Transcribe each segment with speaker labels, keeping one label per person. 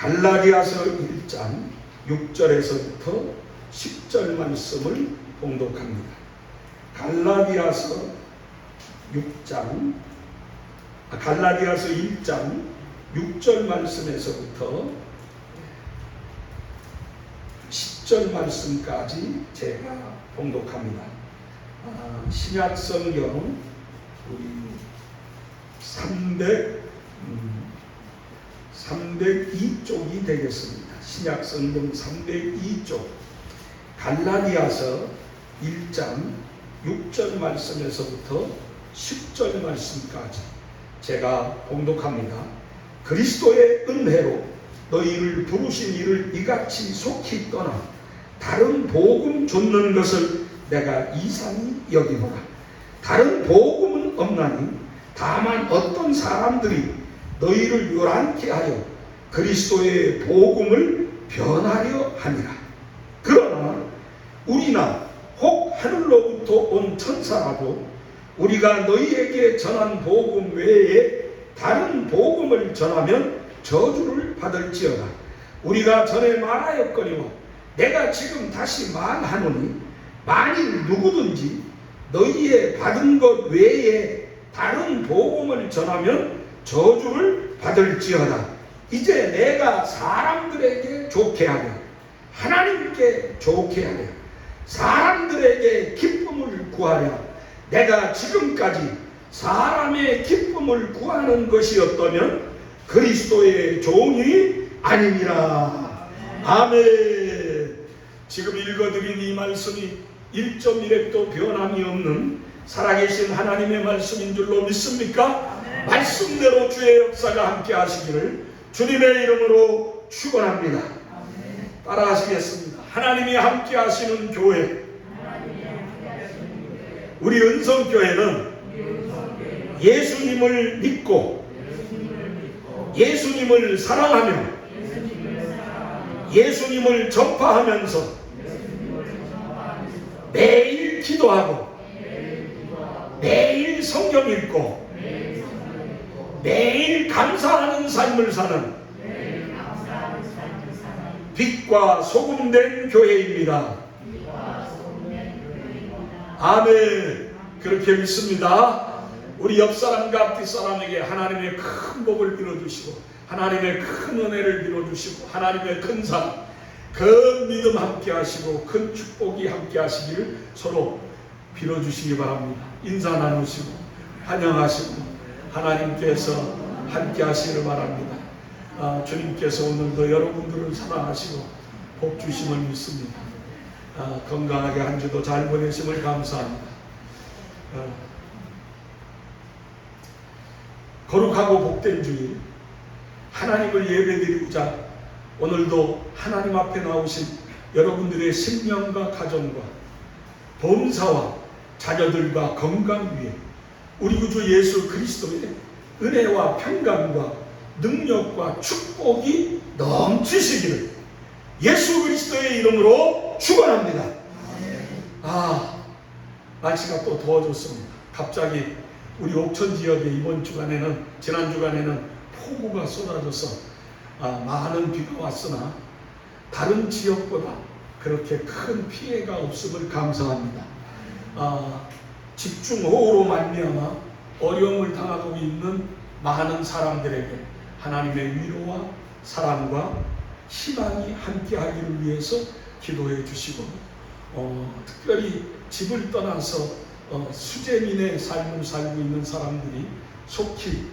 Speaker 1: 갈라디아서 1장 6절에서부터 10절 말씀을 봉독합니다. 갈라디아서 1장 6절 말씀에서부터 10절 말씀까지 제가 봉독합니다. 신약성경 우리 302쪽이 되겠습니다. 신약성경 302쪽 갈라디아서 1장 6절 말씀에서부터 10절 말씀까지 제가 봉독합니다. 그리스도의 은혜로 너희를 부르신 이를 이같이 속히 떠나 다른 복음 좇는 것을 내가 이상히 여기노라. 다른 복음은 없나니 다만 어떤 사람들이 너희를 요란케 하여 그리스도의 복음을 변하려 하니라. 그러나 우리나 혹 하늘로부터 온 천사라도 우리가 너희에게 전한 복음 외에 다른 복음을 전하면 저주를 받을지어다. 우리가 전에 말하였거니와 내가 지금 다시 말하노니 만일 누구든지 너희의 받은 것 외에 다른 복음을 전하면 저주를 받을지어다. 이제 내가 사람들에게 좋게 하려 하나님께 좋게 하려 사람들에게 기쁨을 구하려 내가 지금까지 사람의 기쁨을 구하는 것이었다면 그리스도의 종이 아니니라. 아멘. 지금 읽어드린 이 말씀이 1.1획도 변함이 없는 살아계신 하나님의 말씀인 줄로 믿습니까? 아멘. 말씀대로 주의 역사가 함께 하시기를 주님의 이름으로 축원합니다. 아멘. 따라 하시겠습니다. 하나님이 함께 하시는 교회, 우리 은성교회는 예수님을 믿고 예수님을 사랑하며 예수님을 전파하면서 매일 기도하고 매일 성경 읽고 매일 감사하는 삶을 사는 빛과 소금된 교회입니다. 아멘. 그렇게 믿습니다. 우리 옆사람과 앞뒷사람에게 하나님의 큰 복을 빌어주시고 하나님의 큰 은혜를 빌어주시고 하나님의 큰 사랑, 큰 믿음 함께 하시고 큰 축복이 함께 하시기를 서로 빌어주시기 바랍니다. 인사 나누시고 환영하시고 하나님께서 함께 하시기를 바랍니다. 주님께서 오늘도 여러분들을 사랑하시고 복 주심을 믿습니다. 건강하게 한 주도 잘 보내심을 감사합니다. 거룩하고 복된 주일 하나님을 예배드리고자 오늘도 하나님 앞에 나오신 여러분들의 생명과 가정과 범사와 자녀들과 건강 위에 우리 구주 예수 그리스도의 은혜와 평강과 능력과 축복이 넘치시기를 예수 그리스도의 이름으로 축원합니다. 날씨가 또 더워졌습니다. 갑자기 우리 옥천 지역에 이번 주간에는 지난 주간에는 폭우가 쏟아져서 많은 비가 왔으나 다른 지역보다 그렇게 큰 피해가 없음을 감사합니다. 집중호우로 말미암아 어려움을 당하고 있는 많은 사람들에게 하나님의 위로와 사랑과 희망이 함께하기를 위해서 기도해 주시고 특별히 집을 떠나서 수재민의 삶을 살고 있는 사람들이 속히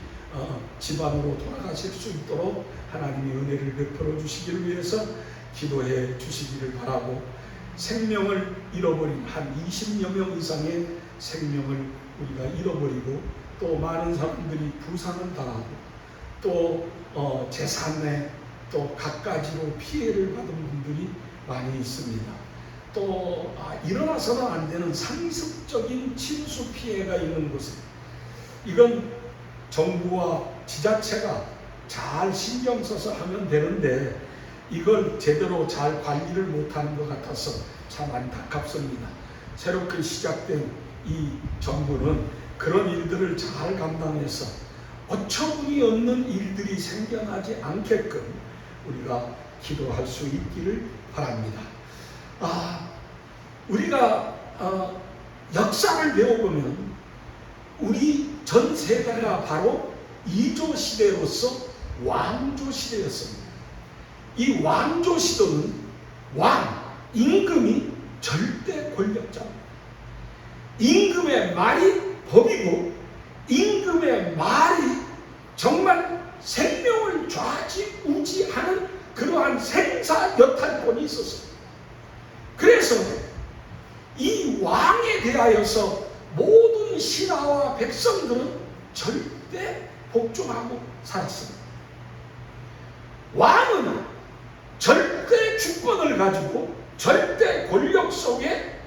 Speaker 1: 집 안으로 돌아가실 수 있도록 하나님의 은혜를 베풀어 주시기를 위해서 기도해 주시기를 바라고 생명을 잃어버린 한 20여 명 이상의 생명을 우리가 잃어버리고 또 많은 사람들이 부상을 당하고 또 재산에 또 갖가지로 피해를 받은 분들이 많이 있습니다. 또 일어나서는 안 되는 상습적인 침수 피해가 있는 곳에 이건 정부와 지자체가 잘 신경 써서 하면 되는데 이걸 제대로 잘 관리를 못하는 것 같아서 참 안타깝습니다. 새롭게 시작된 이 정부는 그런 일들을 잘 감당해서 어처구니 없는 일들이 생겨나지 않게끔 우리가 기도할 수 있기를 바랍니다. 우리가 역사를 배워보면 우리 전 세대가 바로 이조 시대로서 왕조 시대였습니다. 이 왕조 시대는 임금이 절대 권력자입니다. 임금의 말이 법이고 임금의 말이 정말 생명을 좌지우지하는 그러한 생사여탈권이 있었습니다. 그래서 이 왕에 대하여서 모든 신하와 백성들은 절대 복종하고 살았습니다. 왕은 절대 주권을 가지고 절대 권력 속에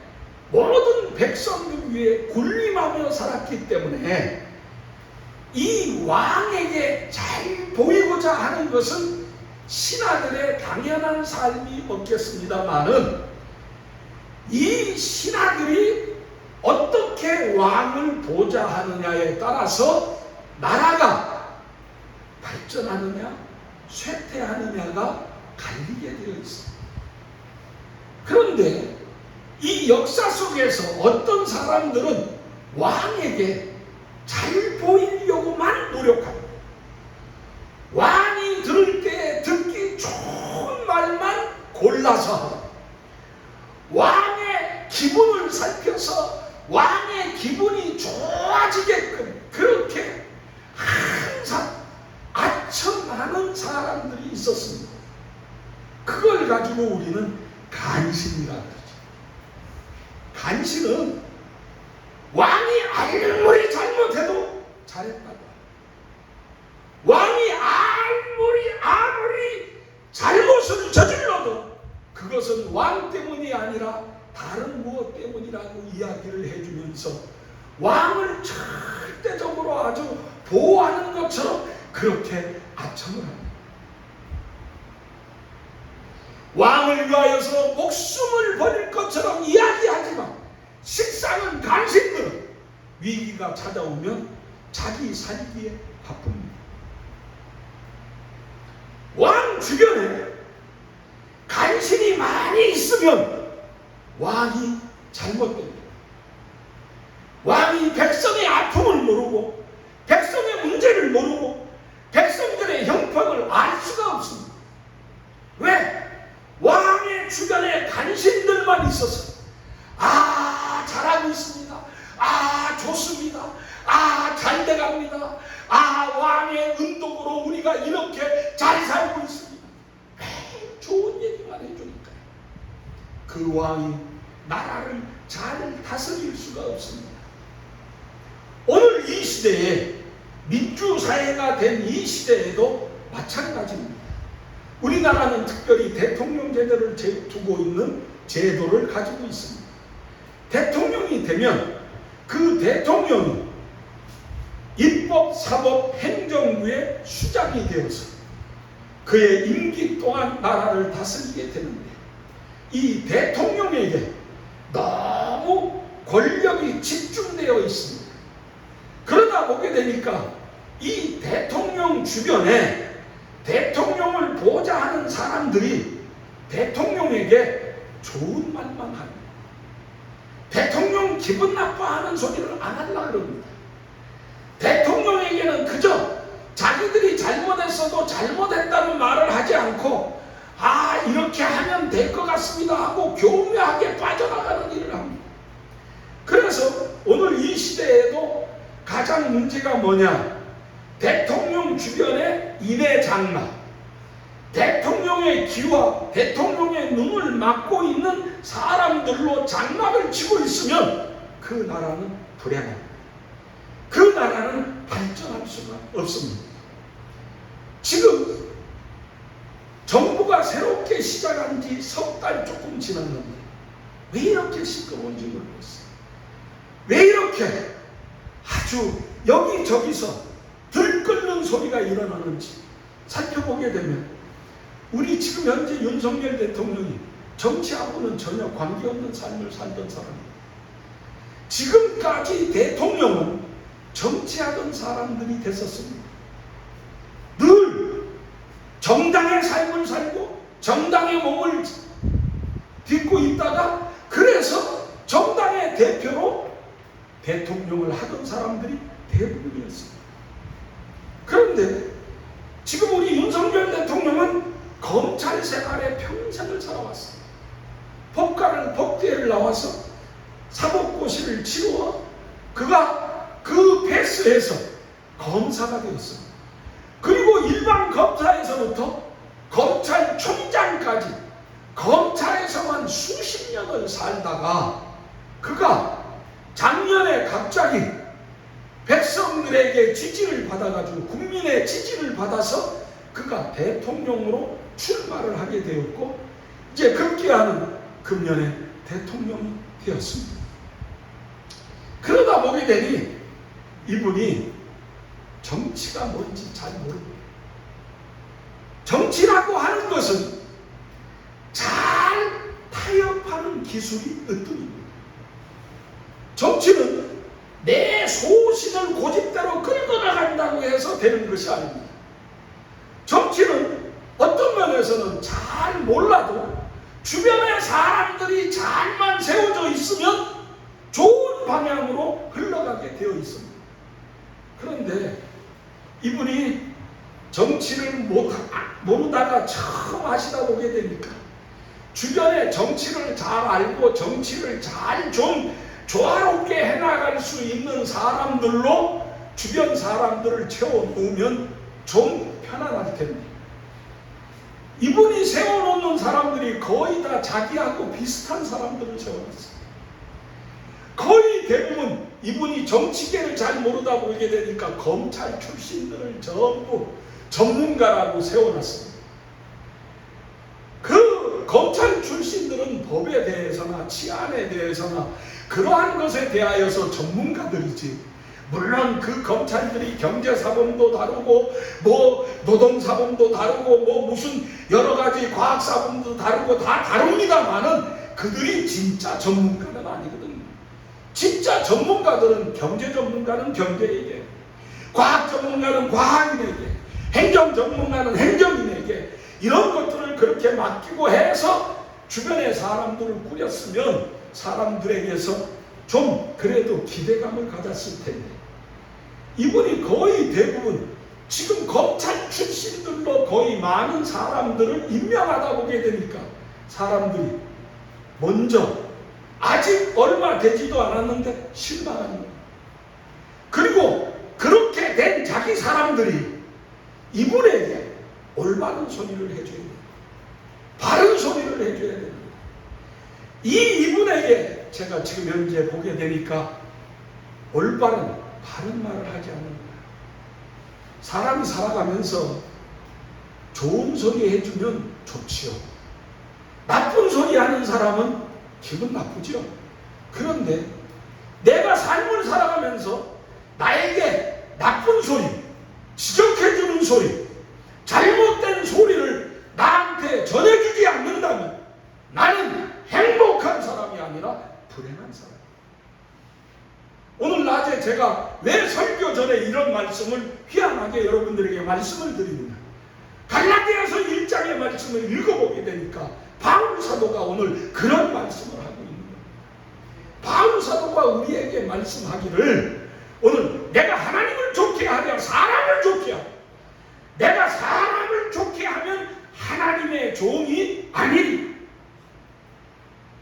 Speaker 1: 모든 백성들 위에 군림하며 살았기 때문에 이 왕에게 잘 보이고자 하는 것은 신하들의 당연한 삶이 없겠습니다마는 이 신하들이 어떻게 왕을 보좌하느냐에 따라서 나라가 발전하느냐 쇠퇴하느냐가 갈리게 되어 있습니다. 그런데 이 역사 속에서 어떤 사람들은 왕에게 잘 보이려고만 노력합니다. 왕이 들을 때 듣기 좋은 말만 골라서 합니다. 왕의 기분을 살펴서 왕의 기분이 좋아지게끔 그렇게 항상 아첨하는 사람들이 있었습니다. 그걸 가지고 우리는 간신이라고 그러죠. 간신은 왕이 아무리 잘못해도 잘했다고, 왕이 아무리 잘못을 저질러도 그것은 왕 때문이 아니라 다른 무엇 때문이라고 이야기를 해주면서 왕을 절대적으로 아주 보호하는 것처럼 그렇게 아첨을 합니다. 왕을 위하여서 목숨을 버릴 것처럼 이야기하지만 실상은 간신들은 위기가 찾아오면 자기 살기에 바쁩니다. 왕 주변에 간신이 많이 있으면 왕이 잘못됩니다. 왕이 백성의 아픔을 모르고 백성의 문제를 모르고 백성들의 형편을 알 수가 없습니다. 왜? 왕의 주변에 간신들만 있어서 잘하고 있습니다. 좋습니다. 잘 돼갑니다. 왕의 은덕으로 우리가 이렇게 잘 살고 있습니다. 좋은 얘기만 해주니까요. 그 왕이 나라를 잘 다스릴 수가 없습니다. 오늘 이 시대에 민주사회가 된 이 시대에도 마찬가지입니다. 우리나라는 특별히 대통령 제도를 두고 있는 제도를 가지고 있습니다. 대통령이 되면 그 대통령이 입법, 사법, 행정부의 수장이 되어서 그의 임기 동안 나라를 다스리게 되는데 이 대통령에게 너무 권력이 집중되어 있습니다. 그러다 보게 되니까 이 대통령 주변에 대통령을 보좌하는 사람들이 대통령에게 좋은 말만 합니다. 대통령 기분 나빠하는 소리를 안 하려고 그럽니다. 대통령에게는 그저 자기들이 잘못했어도 잘못했다는 말을 하지 않고 이렇게 하면 될 것 같습니다 하고 교묘하게 빠져나가는 일을 합니다. 그래서 오늘 이 시대에도 가장 문제가 뭐냐? 대통령 주변에 인해장마, 대통령의 기와 대통령의 눈을 막고 있는 사람들로 장막을 치고 있으면 그 나라는 불행합니다. 그 나라는 발전할 수가 없습니다. 지금 정부가 새롭게 시작한 지 석 달 조금 지났는데 왜 이렇게 시끄러운지 모르겠어요. 왜 이렇게 아주 여기저기서 들끓는 소리가 일어나는지 살펴보게 되면 우리 지금 현재 윤석열 대통령이 정치하고는 전혀 관계없는 삶을 살던 사람입니다. 지금까지 대통령은 정치하던 사람들이 됐었습니다. 늘 정당의 삶을 살고 정당의 몸을 딛고 있다가 그래서 정당의 대표로 대통령을 하던 사람들이 대부분이었습니다. 그런데 지금 우리 윤석열 대통령은 검찰 생활에 평생을 살아왔습니다. 법대를 나와서 사법고시를 치루어 그가 그 패스에서 검사가 되었습니다. 그리고 일반 검사에서부터 검찰총장까지 검찰에서만 수십 년을 살다가 그가 작년에 갑자기 백성들에게 지지를 받아가지고 국민의 지지를 받아서 그가 대통령으로 출마를 하게 되었고 이제 급기야는 금년에 대통령이 되었습니다. 그러다 보게 되니 이분이 정치가 뭔지 잘 모르고 정치라고 하는 것은 잘 타협하는 기술이 으뜸입니다. 정치는 내 소신을 고집대로 끌고 나간다고 해서 되는 것이 아닙니다. 정치는 어떤 면에서는 잘 몰라도 주변에 사람들이 잘만 세워져 있으면 좋은 방향으로 흘러가게 되어 있습니다. 그런데 이분이 정치를 모르다가 처음 하시다 보게 되니까 주변에 정치를 잘 알고 정치를 잘 좀 조화롭게 해나갈 수 있는 사람들로 주변 사람들을 채워놓으면 좀 편안할 텐데 이분이 세워놓는 사람들이 거의 다 자기하고 비슷한 사람들을 세워놨어요. 거의 대부분 이분이 정치계를 잘 모르다 보게 되니까 검찰 출신들을 전부 전문가라고 세워놨습니다. 그 검찰 출신들은 법에 대해서나 치안에 대해서나 그러한 것에 대하여서 전문가들이지 물론 그 검찰들이 경제사범도 다루고 뭐 노동사범도 다루고 뭐 무슨 여러가지 과학사범도 다루고 다 다룹니다만은 그들이 진짜 전문가는 아니거든요. 진짜 전문가들은 경제 전문가는 경제에게 과학 전문가는 과학인에게 행정 전문가는 행정인에게 이런 것들을 그렇게 맡기고 해서 주변에 사람들을 꾸렸으면 사람들에게서 좀 그래도 기대감을 가졌을 텐데 이분이 거의 대부분 지금 검찰 출신들로 거의 많은 사람들을 임명하다 보게 되니까 사람들이 먼저 아직 얼마 되지도 않았는데 실망합니다. 그리고 그렇게 된 자기 사람들이 이분에게 올바른 소리를 해줘야 됩니다. 바른 소리를 해줘야 됩니다. 이분에게 제가 지금 현재 보게 되니까 올바른 바른 말을 하지 않는 거예요. 사람이 살아가면서 좋은 소리 해주면 좋지요. 나쁜 소리 하는 사람은 기분 나쁘죠. 그런데 내가 삶을 살아가면서 나에게 나쁜 소리, 지적해주는 소리, 잘못된 소리를 나한테 전해주지 않는다면 나는 행복한 사람이 아니라 불행한 사람. 오늘 낮에 제가 왜 설교 전에 이런 말씀을 희한하게 여러분들에게 말씀을 드리느냐. 갈라디아서 1장의 말씀을 읽어보게 되니까 바울 사도가 오늘 그런 말씀을 하고 있는 거예요. 바울 사도가 우리에게 말씀하기를 오늘 내가 하나님을 좋게 하려 사람을 좋게 하고 내가 사람을 좋게 하면 하나님의 종이 아니리.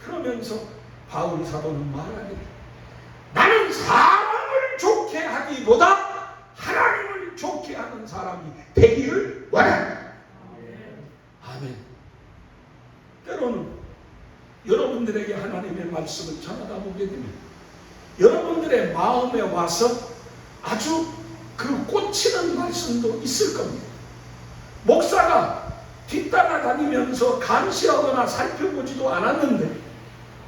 Speaker 1: 그러면서 바울 사도는 말하기를 나는 사람을 좋게 하기보다 하나님을 좋게 하는 사람이 되기를 원한다. 아멘. 때로는 여러분들에게 하나님의 말씀을 전하다 보게 되면 여러분들의 마음에 와서 아주 그 꽂히는 말씀도 있을 겁니다. 목사가 뒷따라다니면서 감시하거나 살펴보지도 않았는데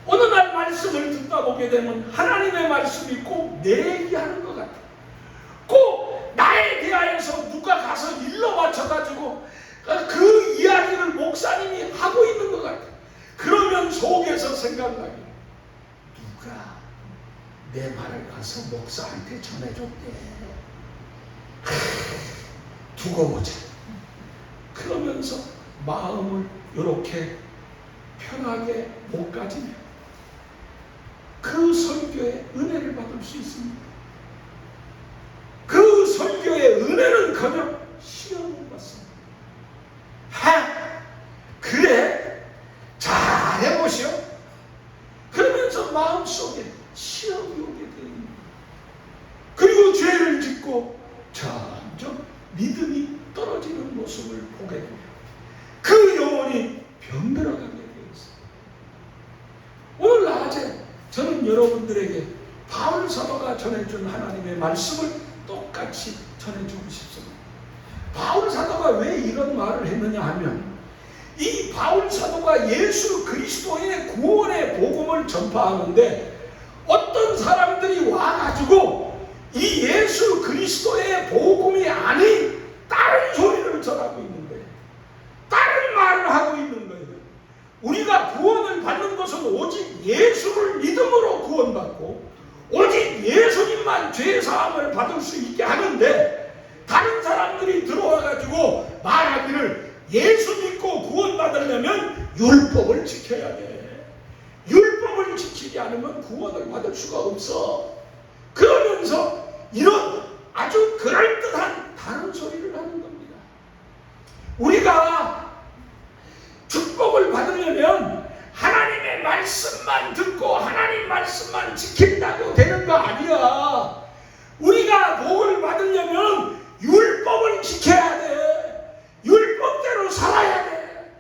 Speaker 1: 어느 날 말씀을 듣다 보게 되면 하나님의 말씀이 꼭 내 얘기하는 것 같아요. 꼭 나에 대하여서 누가 가서 일러 바쳐가지고 그 이야기를 목사님이 하고 있는 것 같아요. 그러면 속에서 생각나기 누가 내 말을 가서 목사한테 전해줬대. 두고 보자. 그러면 그러면서 마음을 이렇게 편하게 못 가지면 그 설교의 은혜를 받을 수 있습니다. 그 설교의 은혜는커녕 시험을 받습니다. 그래? 잘해보시오. 그러면서 마음속에 시험이 오게 됩니다. 그리고 죄를 짓고 점점 믿음이 떨어지는 모습을 보게 됩니다. 그 영혼이 병들어가게 되어 있습니다. 오늘 낮에 저는 여러분들에게 바울 사도가 전해준 하나님의 말씀을 똑같이 전해주고 싶습니다. 바울 사도가 왜 이런 말을 했느냐 하면, 이 바울 사도가 예수 그리스도의 구원의 복음을 전파하는데 어떤 사람들이 와가지고 이 예수 그리스도의 복음이 아닌 다른 소리를 전하고 있는 거예요. 다른 말을 하고 있는 거예요. 우리가 구원을 받는 것은 오직 예수를 믿음으로 구원받고 오직 예수님만 죄사함을 받을 수 있게 하는데, 다른 사람들이 들어와가지고 말하기를 예수 믿고 구원받으려면 율법을 지켜야 돼. 율법을 지키지 않으면 구원을 받을 수가 없어. 그러면서 이런 아주 그럴듯한 다른 소리를 하는 겁니다. 우리가 축복을 받으려면 하나님의 말씀만 듣고 하나님 말씀만 지킨다고 되는 거 아니야. 우리가 복을 받으려면 율법을 지켜야 돼. 율법대로 살아야 돼.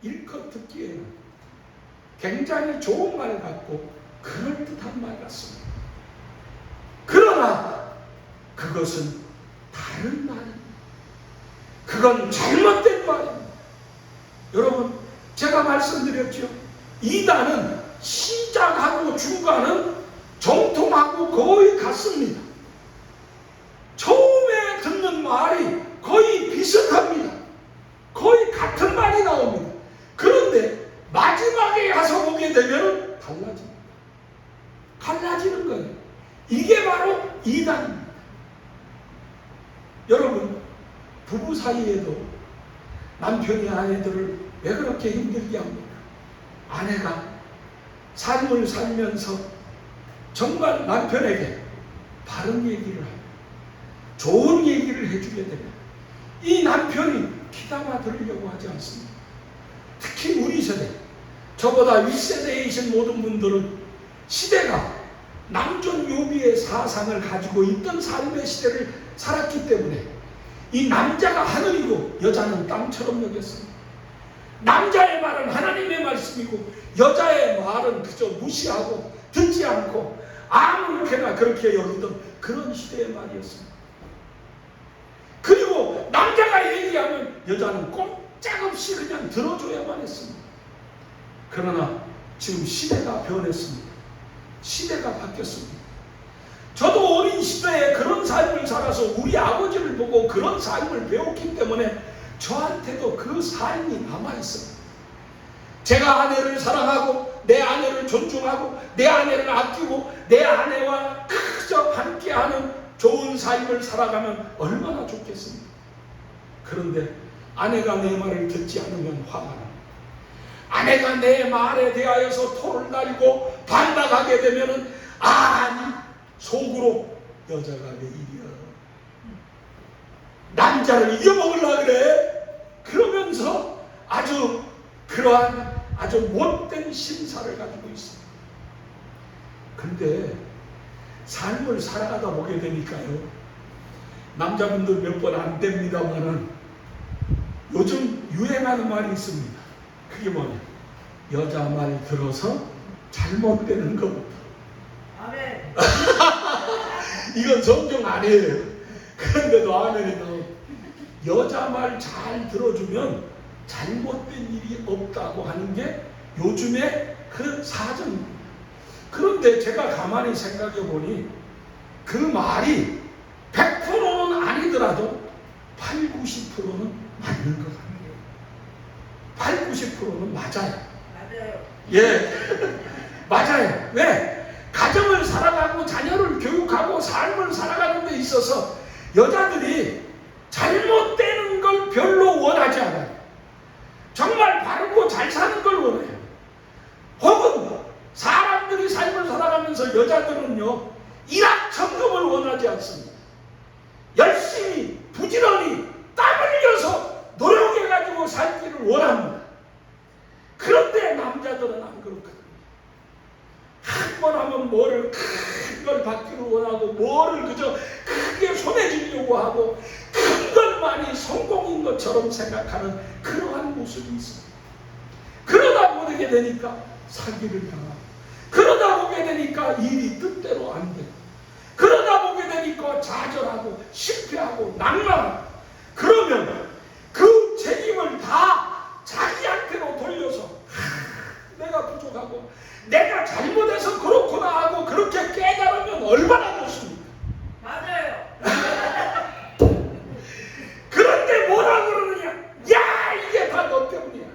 Speaker 1: 일컷 듣기에는 굉장히 좋은 말 같고 그럴듯한 말 같습니다. 그러나 그것은 다른 말입니다. 그건 잘못된 말입니다. 여러분, 제가 말씀드렸죠. 이단은 시작하고 중간은 정통하고 거의 같습니다. 처음에 듣는 말이 거의 비슷합니다. 거의 같은 말이 나옵니다. 그런데 마지막에 가서 보게 되면 달라집니다. 달라지는 거예요. 이게 바로 이단입니다. 여러분, 부부 사이에도 남편이 아내들을 왜 그렇게 힘들게 합니까? 아내가 삶을 살면서 정말 남편에게 바른 얘기를 하고 좋은 얘기를 해주게 되면 이 남편이 귀담아 들으려고 하지 않습니다. 특히 우리 세대, 저보다 윗세대이신 모든 분들은 시대가 남존요비의 사상을 가지고 있던 삶의 시대를 살았기 때문에 이 남자가 하늘이고 여자는 땅처럼 여겼습니다. 남자의 말은 하나님의 말씀이고 여자의 말은 그저 무시하고 듣지 않고 아무렇게나 그렇게 여기던 그런 시대의 말이었습니다. 그리고 남자가 얘기하면 여자는 꼼짝없이 그냥 들어줘야만 했습니다. 그러나 지금 시대가 변했습니다. 시대가 바뀌었습니다. 저도 어린 시대에 그런 삶을 살아서 우리 아버지를 보고 그런 삶을 배웠기 때문에 저한테도 그 삶이 남아있습니다. 제가 아내를 사랑하고 내 아내를 존중하고 내 아내를 아끼고 내 아내와 그저 함께하는 좋은 삶을 살아가면 얼마나 좋겠습니까? 그런데 아내가 내 말을 듣지 않으면 화가 납니다. 아내가 내 말에 대하여서 토를 달고 반박하게 되면은 아니 속으로 여자가 왜 이리야? 남자를 이겨먹으려고 그래? 그러면서 아주 그러한 아주 못된 심사를 가지고 있습니다. 근데 삶을 살아가다 보게 되니까요, 남자분들 몇 번 안 됩니다만은 요즘 유행하는 말이 있습니다. 그게 뭐냐? 여자 말 들어서 잘못되는 것부터. 아멘. 이건 성경 아니에요. 그런데도 아멘이 나오고, 여자 말 잘 들어주면 잘못된 일이 없다고 하는 게 요즘의 그 사정입니다. 그런데 제가 가만히 생각해 보니 그 말이 100%는 아니더라도 8, 90%는 맞는 것 같아요. 8, 90%는 맞아요. 맞아요. 예. 맞아요. 왜? 가정을 살아가고 자녀를 교육하고 삶을 살아가는 데 있어서 여자들이 잘못되는 걸 별로 원하지 않아요. 정말 바르고 잘 사는 걸 원해요. 혹은 사람들이 삶을 살아가면서 여자들은요, 일확천금을 원하지 않습니다. 열심히 부지런히 땀 흘려서 노력해가지고 살기를 원합니다. 그런데 남자들은 안 그렇거든요. 한 번 하면 뭐를 큰 걸 받기를 원하고, 뭐를 그저 크게 손에 쥐려고 하고, 큰 것만이 성공인 것처럼 생각하는 그러한 모습이 있습니다. 그러다 보게 되니까 사기를 당하고, 그러다 보게 되니까 일이 뜻대로 안 되고, 그러다 보게 되니까 좌절하고 실패하고 낭만하고, 그러면 그 책임을 다 자기한테로 돌려서 내가 부족하고 내가 잘못해서 그렇구나 하고 그렇게 깨달으면 얼마나 좋습니까?
Speaker 2: 맞아요.
Speaker 1: 그런데 뭐라 그러느냐? 야, 이게 다 너 때문이야.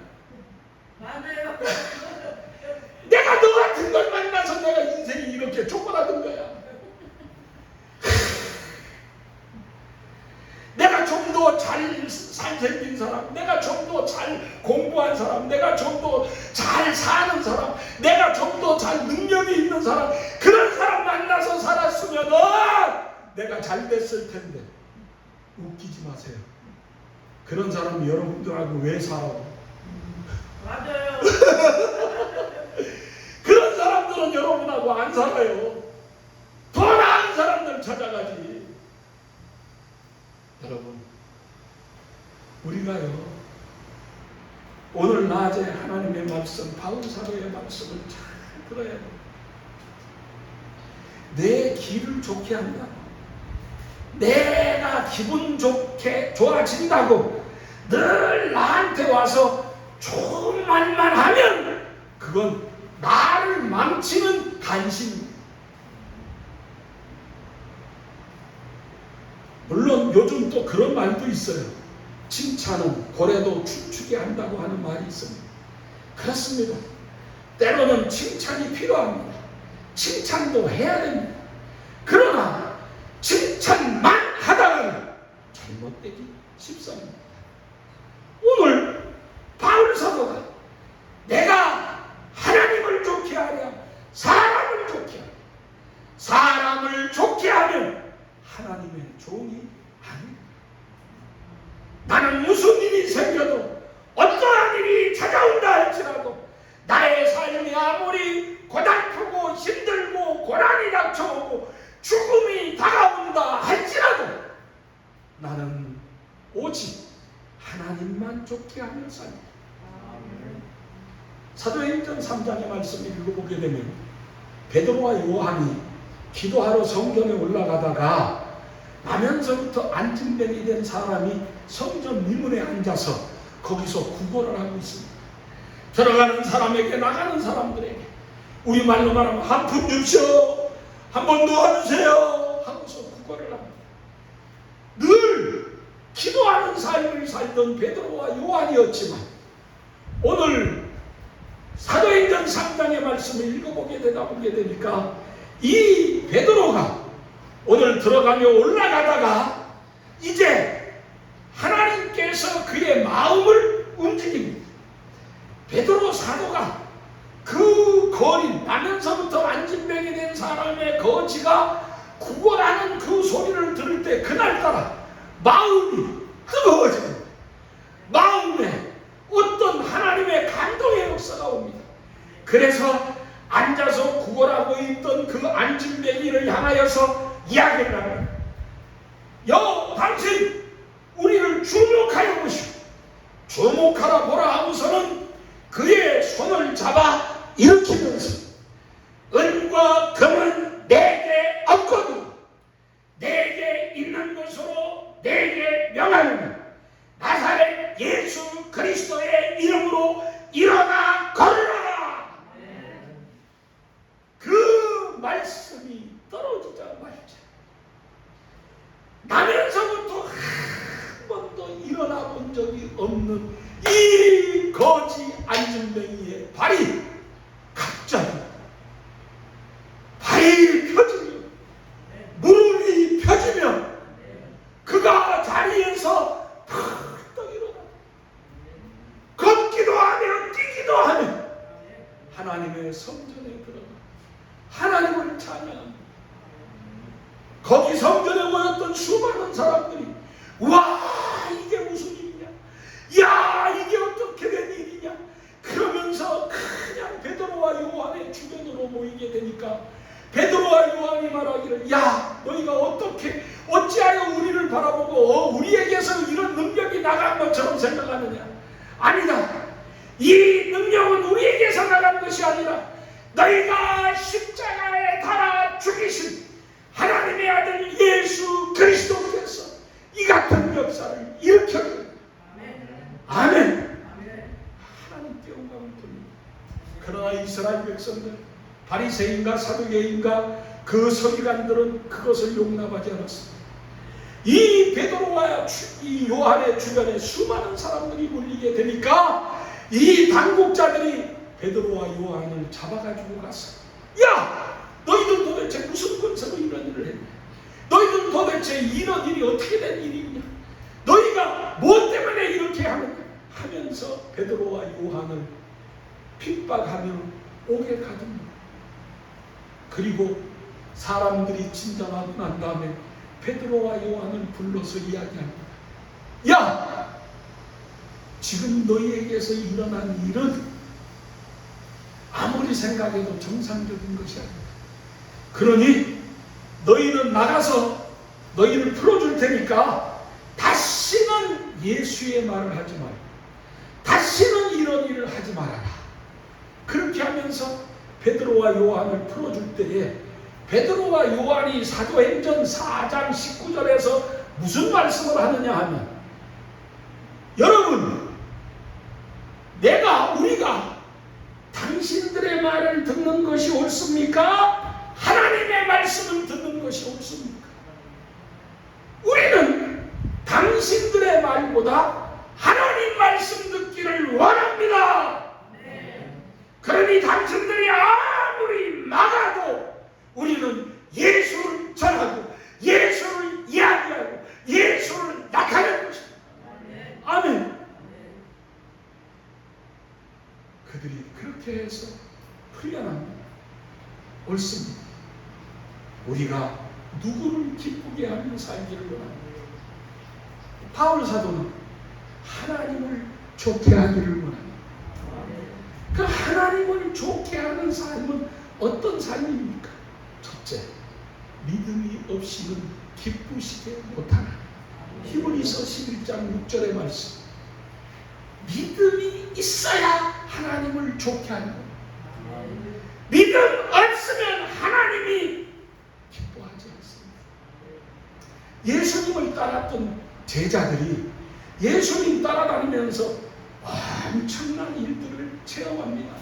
Speaker 2: 맞아요.
Speaker 1: 내가 너 같은 걸 만나서 내가 인생이 이렇게 쪼그라든 거야. 내가 좀 더 잘생긴 사람, 내가 좀 더 잘 공부한 사람, 내가 좀 더 잘 사는 사람, 내가 좀 더 잘 능력이 있는 사람, 그런 사람 만나서 살았으면 내가 잘 됐을 텐데. 웃기지 마세요. 그런 사람이 여러분들하고 왜 살아요?
Speaker 2: 맞아요.
Speaker 1: 그런 사람들은 여러분하고 안 살아요. 더 나은 사람들 찾아가지. 여러분, 우리가요, 오늘 낮에 하나님의 말씀, 바울 사도의 말씀을 잘 들어야 돼요. 내 길을 좋게 한다. 내가 기분 좋게 좋아진다고 늘 나한테 와서 좋은 말만 하면 그건 나를 망치는 간신입니다. 물론 요즘 또 그런 말도 있어요. 칭찬은 고래도 춤추게 한다고 하는 말이 있습니다. 그렇습니다. 때로는 칭찬이 필요합니다. 칭찬도 해야 됩니다. 그러나 칭찬만 하다가는 잘못되기 쉽습니다. 오늘 바울 사도가 내가 하나님을 좋게 하랴 사람을 좋게 하랴, 사람을 좋게 하면 하나님의 종이 아닙니다. 나는 무슨 일이 생겨도 어떠한 일이 찾아온다 할지라도 나의 삶이 아무리 고달프고 힘들고 고난이 닥쳐오고 죽음이 다가온다 할지라도 나는 오직 하나님만 좋게 하며 삽니다. 사도행전 3장의 말씀을 읽어보게 되면 베드로와 요한이 기도하러 성전에 올라가다가 나면서부터 안진뱅이 된 사람이 성전 미문에 앉아서 거기서 구걸을 하고 있습니다. 들어가는 사람에게 나가는 사람들에게 우리말로 말하면 한 푼 줍시오, 한 번 도와주세요 하고서 구걸을 합니다. 늘 기도하는 삶을 살던 베드로와 요한이었지만 오늘 사도행전 3장의 말씀을 읽어보게 되다 보게 되니까 이 베드로가 오늘 들어가며 올라가다가 이제 하나님께서 그의 마음을 움직입니다. 베드로 사도가 그 거리, 나면서부터 안진뱅이 된 사람의 거지가 구걸하는 그 소리를 들을 때 그날따라 마음이 뜨거워집니다. 마음에 어떤 하나님의 감동의 역사가 옵니다. 그래서 앉아서 구걸하고 있던 그 안진뱅이를 향하여서 이야기를 합니다. 당신 우리를 주목하여 보시오. 주목하라 보라 하고서는 그의 손을 잡아 일으키면서 은과 금은 내게 없거든 내게 있는 것으로 내게 명하노니 나사렛 예수 그리스도의 이름으로 일어나 걸으라. 그 말씀이 떨어지자마자 나면서부터 한 번도 일어나 본 적이 없는 이 거지 안진뱅이의 발이 갑자기 발이 펴지며 무릎이 펴지며 그가 자리에서 요한의 성전에 들어가 하나님을 찬양합니다. 거기 성전에 모였던 수많은 사람들이 와 이게 무슨 일이냐, 야 이게 어떻게 된 일이냐 그러면서 그냥 베드로와 요한의 주변으로 모이게 되니까 베드로와 요한이 말하기를 야 너희가 어찌하여 우리를 바라보고 우리에게서 이런 능력이 나간 것처럼 생각하느냐. 아니다. 이 능력은 우리에게서 나간 것이 아니라 너희가 십자가에 달아 죽이신 하나님의 아들 예수 그리스도께서 이 같은 역사를 일으켰다. 아멘. 하나님께 영광을 돌립니다. 그러나 이스라엘 백성들 바리새인과 사두개인과 그 서기관들은 그것을 용납하지 않았습니다. 이 베드로와 이 요한의 주변에 수많은 사람들이 몰리게 되니까 이 당국자들이 베드로와 요한을 잡아가지고 갔어요. 야! 너희들 도대체 무슨 권세로 이런 일을 했냐? 너희들 도대체 이런 일이 어떻게 된 일이냐? 너희가 뭐 때문에 이렇게 하느냐? 하면서 베드로와 요한을 핍박하며 옥에 가둡니다. 그리고 사람들이 진단하고 난 다음에 베드로와 요한을 불러서 이야기합니다. 야! 지금 너희에게서 일어난 일은 아무리 생각해도 정상적인 것이 아니다. 그러니 너희는 나가서 너희를 풀어줄 테니까 다시는 예수의 말을 하지 말고 다시는 이런 일을 하지 말아라. 그렇게 하면서 베드로와 요한을 풀어줄 때에 베드로와 요한이 사도행전 4장 19절에서 무슨 말씀을 하느냐 하면 여러분 우리가 당신들의 말을 듣는 것이 옳습니까? 하나님의 말씀을 듣는 것이 옳습니까? 우리는 당신들의 말보다 하나님 말씀 듣기를 원합니다. 그러니 당신들이 아무리 막아도 우리는 예수를 전하고 예수를 이야기하고 예수를 나타낼 것입니다. 아멘. 그들이 그렇게 해서 풀려납니다. 옳습니다. 우리가 누구를 기쁘게 하며 살기를 원합니다. 바울 사도는 하나님을 좋게 하기를 원합니다. 그 하나님을 좋게 하는 삶은 어떤 삶입니까? 첫째, 믿음이 없이는 기쁘시게 못하나. 히브리서 11장 6절의 말씀. 믿음이 있어야 하나님을 좋게 하는 겁니다. 믿음 없으면 하나님이 기뻐하지 않습니다. 예수님을 따랐던 제자들이 예수님 따라다니면서 엄청난 일들을 체험합니다.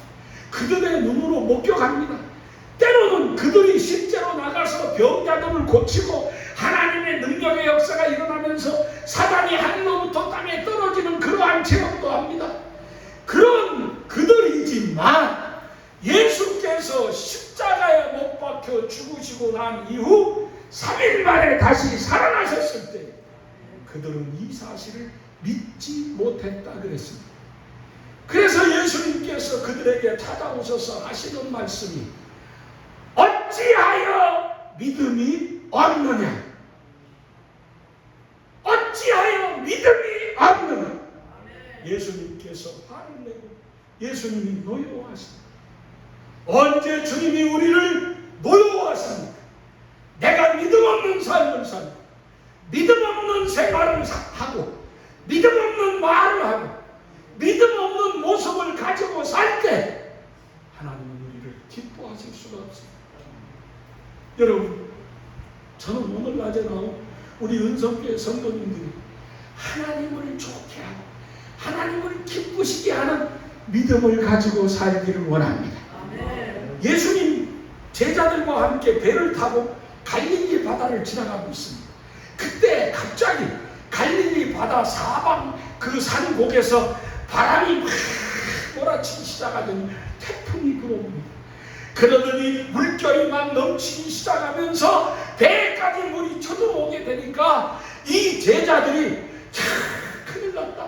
Speaker 1: 그들의 눈으로 목격합니다. 때로는 그들이 실제로 나가서 병자들을 고치고 하나님의 능력의 역사가 일어나면서 사단이 하늘로부터 땅에 떨어지는 그러한 체험도 합니다. 그런 그들이지만 예수께서 십자가에 못 박혀 죽으시고 난 이후 3일 만에 다시 살아나셨을 때 그들은 이 사실을 믿지 못했다 그랬습니다. 그래서 예수님께서 그들에게 찾아오셔서 하시는 말씀이 어찌하여 믿음이 없느냐? 어찌하여 믿음이 없느냐? 예수님께서 화를 내고 예수님이 노여워하십니다. 언제 주님이 우리를 노여워하십니까? 내가 믿음 없는 삶을 살고 믿음 없는 생활을 하고 믿음 없는 말을 하고 믿음 없는 모습을 가지고 살 때 하나님은 우리를 기뻐하실 수가 없습니다. 여러분, 저는 오늘 낮에 나온 우리 은성교회 성도님들이 하나님을 좋게 하고 하나님을 기쁘시게 하는 믿음을 가지고 살기를 원합니다. 예수님 제자들과 함께 배를 타고 갈릴리 바다를 지나가고 있습니다. 그때 갑자기 갈릴리 바다 사방 그 산곡에서 바람이 막 몰아치기 시작하더니 태풍이 불어옵니다. 그러더니 물결이 막 넘치기 시작하면서 배까지 물이 쳐들어오게 되니까 이 제자들이 큰일 났다.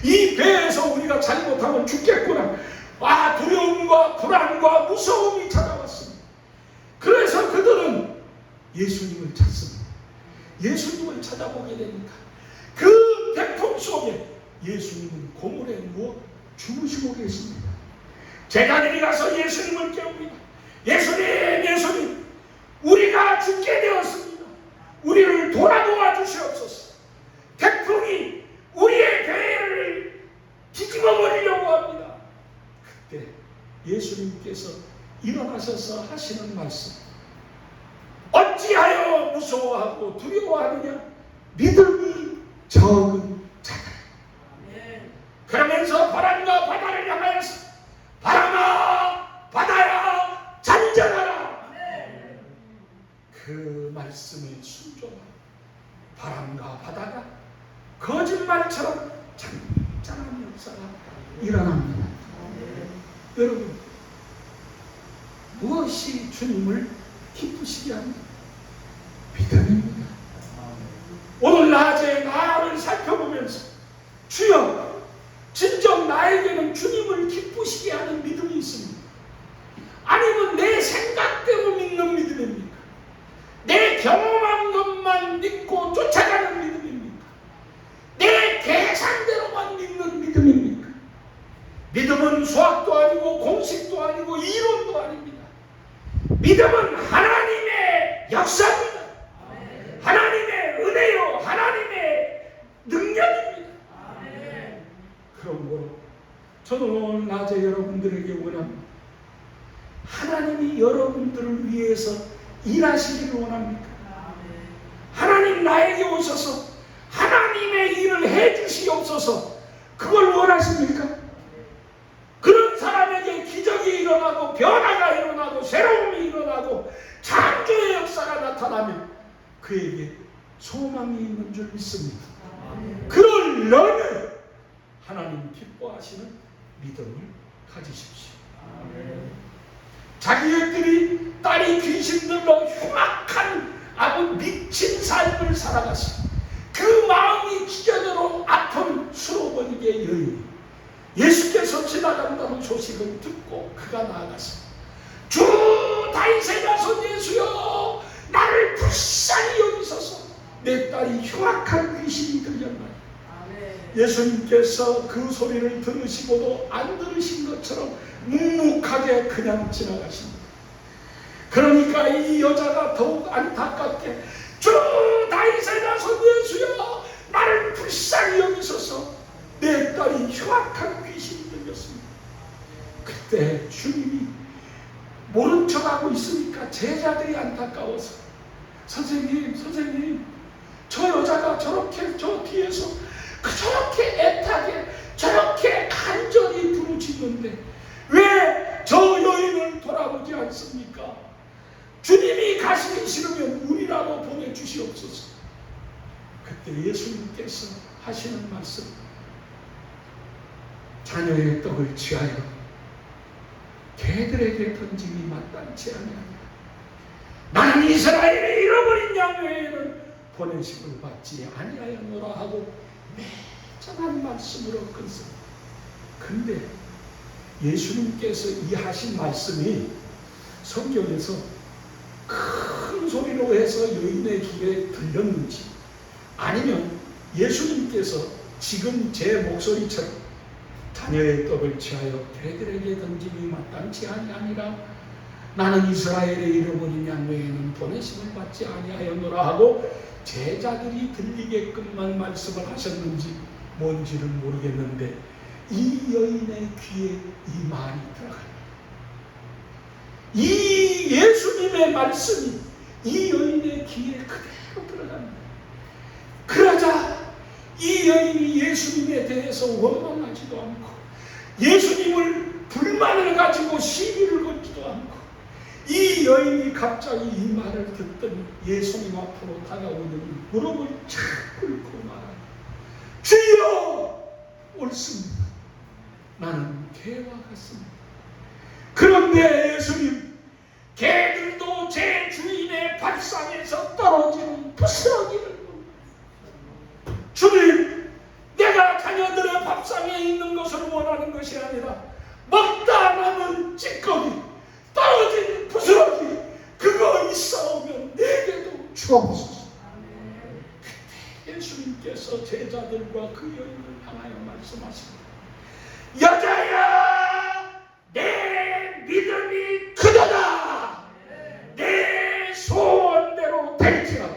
Speaker 1: 이 배에서 우리가 잘못하면 죽겠구나. 두려움과 불안과 무서움이 찾아왔습니다. 그래서 그들은 예수님을 찾습니다. 예수님을 찾아보게 되니까 그 태풍 속에 예수님은 고물에 누워 주무시고 계십니다. 제자들이 가서 예수님을 깨웁니다. 예수님, 예수님, 우리가 죽게 되었습니다. 우리를 돌아보아 주시옵소서. 태풍이 우리의 배를 뒤집어 버리려고 합니다. 그때 예수님께서 일어나셔서 하시는 말씀, 어찌하여 무서워하고 두려워하느냐? 믿음이 적은 자들. 그러면서 바람과 바다를 향하여서 바람아 바다야 잔잔하라. 그 말씀에 순종한 바람과 바다가 거짓말처럼 잔잔한 역사가 일어납니다. 여러분, 무엇이 주님을 기쁘시게 합니다? 믿음입니다. 오늘 낮에 나를 살펴보면서 주여, 진정 나에게는 주님을 기쁘시게 하는 믿음이 있습니다. 아니면 내 생각대로 믿는 믿음입니까? 내 경험한 것만 믿고 쫓아가는 믿음입니까? 내 계산대로만 믿는 믿음입니까? 믿음은 수학도 아니고 공식도 아니고 이론도 아닙니다. 믿음은 하나님의 역사입니다. 하나님의 은혜요, 하나님의 능력입니다. 그러므로 저는 오늘 낮에 여러분들에게 원합니다. 하나님이 여러분들을 위해서 일하시기를 원합니까? 하나님 나에게 오셔서 하나님의 일을 해주시옵소서, 그걸 원하십니까? 그런 사람에게 기적이 일어나고 변화가 일어나고 새로움이 일어나고 창조의 역사가 나타나면 그에게 소망이 있는 줄 믿습니다. 그러려면 하나님 기뻐하시는 믿음을 가지십시오. 자기들이 딸이 귀신 들러 흉악한 아주 미친 삶을 살아갔어. 그 마음이 찢어져도 아픈 수로버니게 여인이 예수께서 지나간다는 소식을 듣고 그가 나아가서 주 다윗의 자손 예수여, 나를 불쌍히 여기소서, 내 딸이 흉악한 귀신이 들렸나니. 예수님께서 그 소리를 들으시고도 안 들으신 것처럼 묵묵하게 그냥 지나가십니다. 그러니까 이 여자가 더욱 안타깝게 주 다윗의 자손 예수여, 나를 불쌍히 여기소서, 내 딸이 흉악한 귀신이 들렸습니다. 그때 주님이 모른 척하고 있으니까 제자들이 안타까워서 선생님, 저 여자가 저렇게 저 뒤에서 저렇게 애타게 저렇게 간절히 부르짖는데 왜 저 여인을 돌아보지 않습니까? 주님이 가시기 싫으면 우리라도 보내주시옵소서. 그때 예수님께서 하시는 말씀, 자녀의 떡을 취하여 개들에게 던짐이 마땅치 아니하니라. 나는 이스라엘의 잃어버린 양 외에는 보내심을 받지 아니하였노라 하고 매정한 말씀으로 끊습니다. 근데 예수님께서 이 하신 말씀이 성경에서 큰 소리로 해서 여인의 귀에 들렸는지, 아니면 예수님께서 지금 제 목소리처럼 자녀의 떡을 취하여 개들에게 던짐이 마땅치 아니하니라, 나는 이스라엘의 잃어버린 양 외에는 보내심을 받지 아니하였노라 하고 제자들이 들리게끔만 말씀을 하셨는지 뭔지는 모르겠는데 이 여인의 귀에 이 말이 들어갑니다. 이 예수님의 말씀이 이 여인의 귀에 그대로 들어갑니다. 그러자 이 여인이 예수님에 대해서 원망하지도 않고 예수님을 불만을 가지고 시비를 걸지도 않고, 이 여인이 갑자기 이 말을 듣더니 예수님 앞으로 다가오더니 무릎을 착 꿇고 말합니다. 주여, 옳습니다. 나는 개와 같습니다. 그런데 예수님, 개들도 제 주인의 밥상에서 떨어지는 부스러기를 봅니다. 주님, 내가 자녀들의 밥상에 있는 것을 원하는 것이 아니라 먹다 떨어지는 찌꺼기, 떨어진 부스러기, 그거 있어오면 내게도 주옵소서. 그때 예수님께서 제자들과 그 여인을 향하여 말씀하십니다. 여자야, 내 믿음이 크도다. 내 소원대로 될지어다.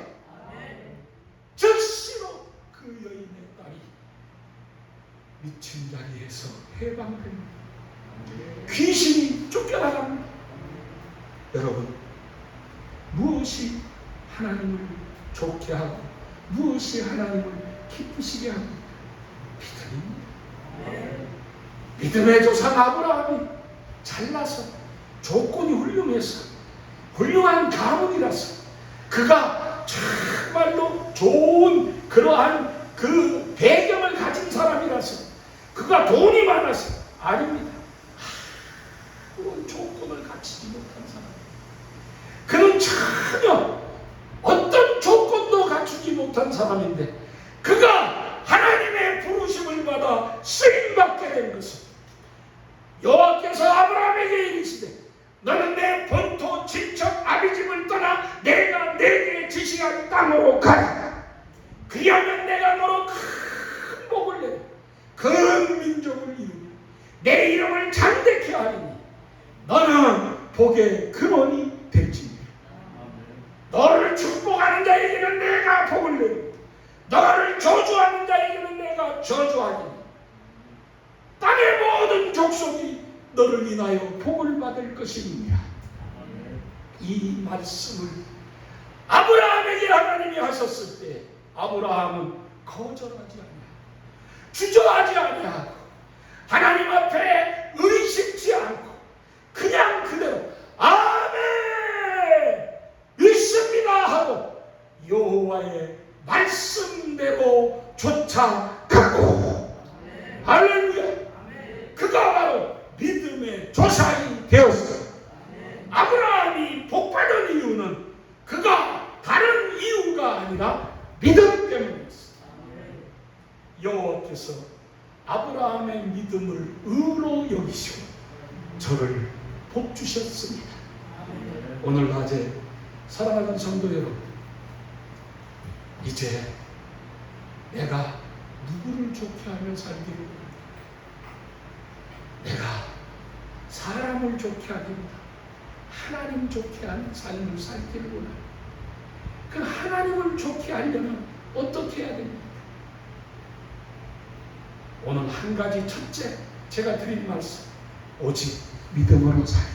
Speaker 1: 즉시로 그 여인의 딸이 미친 자리에서 해방됩니다. 귀신이 쫓겨나갑니다. 여러분, 무엇이 하나님을 좋게 하고 무엇이 하나님을 기쁘시게 합니까? 믿음입니다. 믿음의 조상 아브라함이 잘나서 조건이 훌륭해서 훌륭한 가문이라서 그가 정말로 좋은 그러한 그 배경을 가진 사람이라서 그가 돈이 많아서 아닙니다. 그런 조건을 갖추지 못한 사람. 그는 전혀 어떤 조건도 갖추지 못한 사람인데 그가 하나님의 부르심을 받아 쓰임받게 된 것은 여호와께서 아브라함에게 이르시되 너는 내 본토 친척 아비집을 떠나 내가 내게 지시한 땅으로 가라. 그리하면 내가 너로 큰 복을 내고 큰 민족을 이루며 내 이름을 장대케 하리니 너는 복의 근원이 될지니라. 너를 축복하는 자에게는 내가 복을 내리고 너를 저주하는 자에게는 내가 저주하리니 땅의 모든 족속이 너를 인하여 복을 받을 것이니라. 이 말씀을 아브라함에게 하나님이 하셨을 때 아브라함은 거절하지 않냐, 주저하지 않냐고 하나님 앞에 의심치 않고 그냥 그대로 아멘 믿습니다 하고 여호와의 말씀대로 쫓아가고 할렐루야. 그가 바로 믿음의 조상이 되었어요. 아브라함이 복받은 이유는 그가 다른 이유가 아니라 믿음 때문이었어요. 여호와께서 아브라함의 믿음을 의로 여기시고 저를 복 주셨습니다. 오늘 낮에 사랑하는 성도 여러분, 이제 내가 누구를 좋게 하며 살기를 원합니다. 내가 사람을 좋게 하기보다 하나님 좋게 하는 삶을 살기를 원합니다. 그 하나님을 좋게 하려면 어떻게 해야 됩니까? 오늘 한 가지 첫째 제가 드린 말씀, 오직 믿음으로 살자.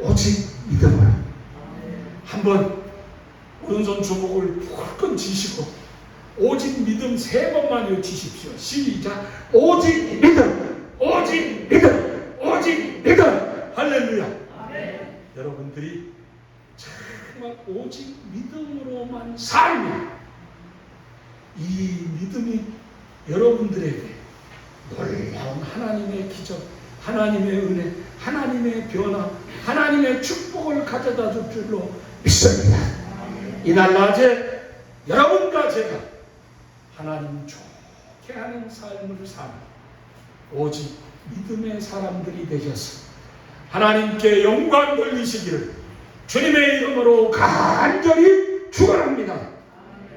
Speaker 1: 오직 믿음으로. 한번 오른손 주먹을 푹 쥐시고 오직 믿음 3번만 외치십시오. 시작. 오직 믿음, 오직 믿음, 오직 믿음. 할렐루야. 아멘. 여러분들이 정말 오직 믿음으로만 살면 이 믿음이 여러분들에게 놀라운 하나님의 기적, 하나님의 은혜, 하나님의 변화, 하나님의 축복을 가져다 줄 줄로 믿습니다. 이날 낮에 여러분과 제가 하나님 좋게 하는 삶을 사는 오직 믿음의 사람들이 되셔서 하나님께 영광 돌리시기를 주님의 이름으로 간절히 축원합니다.